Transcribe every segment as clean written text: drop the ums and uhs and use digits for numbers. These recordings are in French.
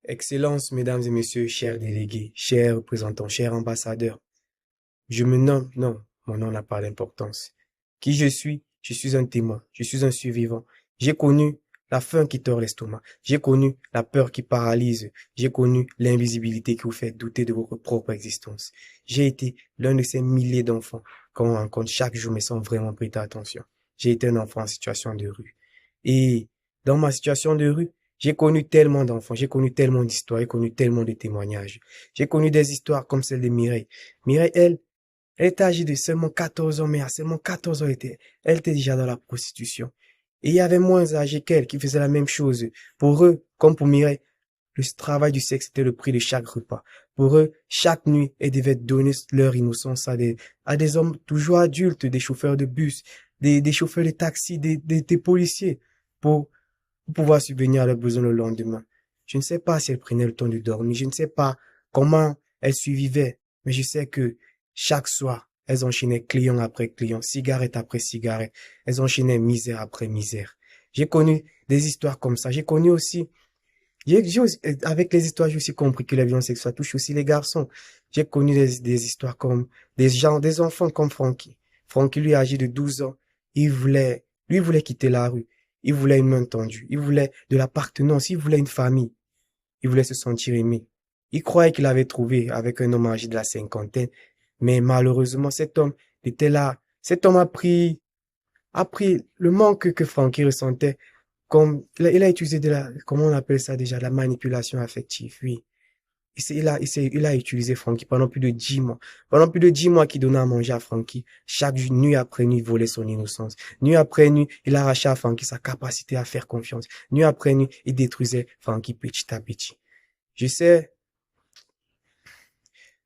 Excellences, mesdames et messieurs, chers délégués, chers représentants, chers ambassadeurs, je me nomme, non, mon nom n'a pas d'importance. Qui je suis? Je suis un témoin, je suis un survivant. J'ai connu la faim qui tord l'estomac, j'ai connu la peur qui paralyse, j'ai connu l'invisibilité qui vous fait douter de votre propre existence. J'ai été l'un de ces milliers d'enfants qu'on rencontre chaque jour mais sans vraiment prêter attention. J'ai été un enfant en situation de rue. Et dans ma situation de rue, j'ai connu tellement d'enfants, j'ai connu tellement d'histoires, j'ai connu tellement de témoignages. J'ai connu des histoires comme celle de Mireille. Mireille, elle était âgée de seulement 14 ans, mais à seulement 14 ans, elle était déjà dans la prostitution. Et il y avait moins âgés qu'elle qui faisaient la même chose. Pour eux, comme pour Mireille, le travail du sexe était le prix de chaque repas. Pour eux, chaque nuit, elles devaient donner leur innocence à des hommes toujours adultes, des chauffeurs de bus, des chauffeurs de taxi, des policiers, pour pouvoir subvenir à leurs besoins le lendemain. Je ne sais pas si elles prenaient le temps de dormir, je ne sais pas comment elles survivaient, mais je sais que chaque soir, elles enchaînaient client après client, cigarette après cigarette, elles enchaînaient misère après misère. J'ai connu des histoires comme ça, j'ai connu aussi avec les histoires, j'ai aussi compris que la violence sexuelle touche aussi les garçons. J'ai connu des histoires comme des enfants comme Frankie. Frankie, lui, âgé de 12 ans, lui voulait quitter la rue. Il voulait une main tendue. Il voulait de l'appartenance. Il voulait une famille. Il voulait se sentir aimé. Il croyait qu'il avait trouvé avec un homme âgé de la cinquantaine. Mais malheureusement, cet homme était là. Cet homme a pris le manque que Frankie ressentait comme, il a utilisé comment on appelle ça déjà, la manipulation affective, oui. Il a utilisé Frankie pendant plus de 10 mois. Pendant plus de 10 mois qu'il donnait à manger à Frankie. Chaque nuit après nuit, il volait son innocence. Nuit après nuit, il arrachait à Frankie sa capacité à faire confiance. Nuit après nuit, il détruisait Frankie petit à petit. Je sais,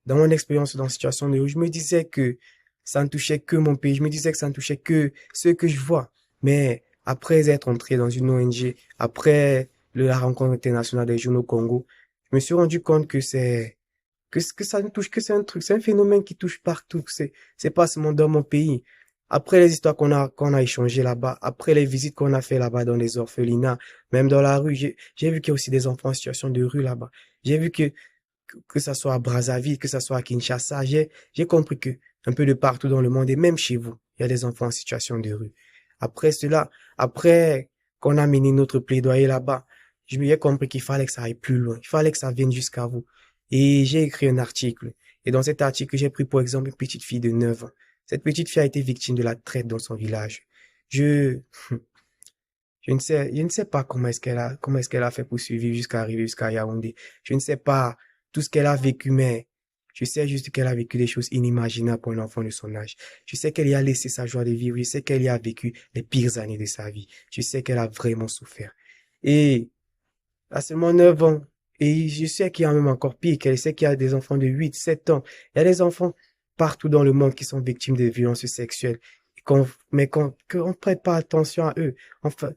dans mon expérience dans la situation de rue, je me disais que ça ne touchait que mon pays. Je me disais que ça ne touchait que ceux que je vois. Mais après être entré dans une ONG, après la rencontre internationale des jeunes au Congo, je me suis rendu compte que ça ne touche que c'est un truc, c'est un phénomène qui touche partout. C'est pas seulement dans mon pays. Après les histoires qu'on a échangées là-bas, après les visites qu'on a fait là-bas dans les orphelinats, même dans la rue, j'ai vu qu'il y a aussi des enfants en situation de rue là-bas. J'ai vu que ça soit à Brazzaville, que ça soit à Kinshasa, j'ai compris que un peu de partout dans le monde et même chez vous, il y a des enfants en situation de rue. Après cela, après qu'on a mené notre plaidoyer là-bas, je me suis compris qu'il fallait que ça aille plus loin, il fallait que ça vienne jusqu'à vous. Et j'ai écrit un article. Et dans cet article, j'ai pris pour exemple une petite fille de 9 ans. Cette petite fille a été victime de la traite dans son village. Je, je ne sais pas comment est-ce qu'elle a fait pour survivre jusqu'à arriver jusqu'à Yaoundé. Je ne sais pas tout ce qu'elle a vécu, mais je sais juste qu'elle a vécu des choses inimaginables pour un enfant de son âge. Je sais qu'elle y a laissé sa joie de vivre. Je sais qu'elle y a vécu les pires années de sa vie. Je sais qu'elle a vraiment souffert. Et, à seulement 9 ans, et je sais qu'il y a même encore pire, qu'elle sait qu'il y a des enfants de 8, 7 ans. Il y a des enfants partout dans le monde qui sont victimes de violences sexuelles. Mais qu'on ne prête pas attention à eux. Enfin,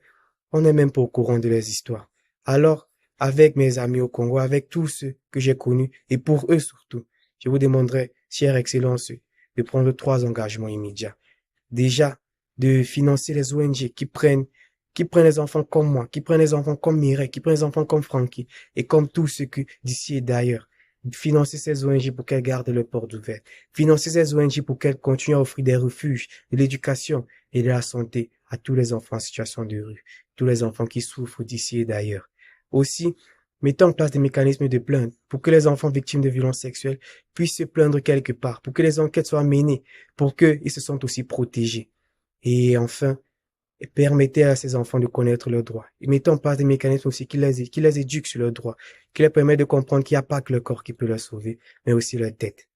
on n'est même pas au courant de leurs histoires. Alors, avec mes amis au Congo, avec tous ceux que j'ai connus, et pour eux surtout, je vous demanderai, chère Excellence, de prendre 3 engagements immédiats. Déjà, de financer les ONG qui prennent les enfants comme moi, qui prennent les enfants comme Mireille, qui prennent les enfants comme Frankie, et comme tous ceux que d'ici et d'ailleurs. Financer ces ONG pour qu'elles gardent leurs portes ouvertes. Financer ces ONG pour qu'elles continuent à offrir des refuges, de l'éducation et de la santé à tous les enfants en situation de rue, tous les enfants qui souffrent d'ici et d'ailleurs. Aussi, mettons en place des mécanismes de plainte pour que les enfants victimes de violences sexuelles puissent se plaindre quelque part, pour que les enquêtes soient menées, pour qu'ils se sentent aussi protégés. Et enfin, permettez à ces enfants de connaître leurs droits. Et mettons en place des mécanismes aussi qui les éduquent sur leurs droits, qui leur permettent de comprendre qu'il n'y a pas que le corps qui peut leur sauver, mais aussi leur tête.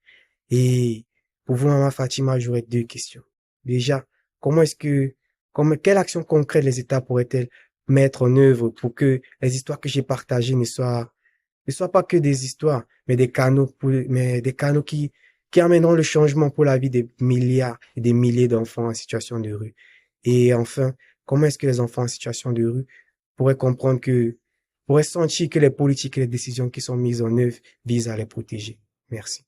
Et pour vous, Maman Fatima, j'aurais 2 questions. Déjà, quelle action concrète les États pourraient-elles mettre en œuvre pour que les histoires que j'ai partagées ne soient pas que des histoires, mais mais des canaux qui amèneront le changement pour la vie des milliards et des milliers d'enfants en situation de rue. Et enfin, comment est-ce que les enfants en situation de rue pourraient comprendre pourraient sentir que les politiques et les décisions qui sont mises en œuvre visent à les protéger? Merci.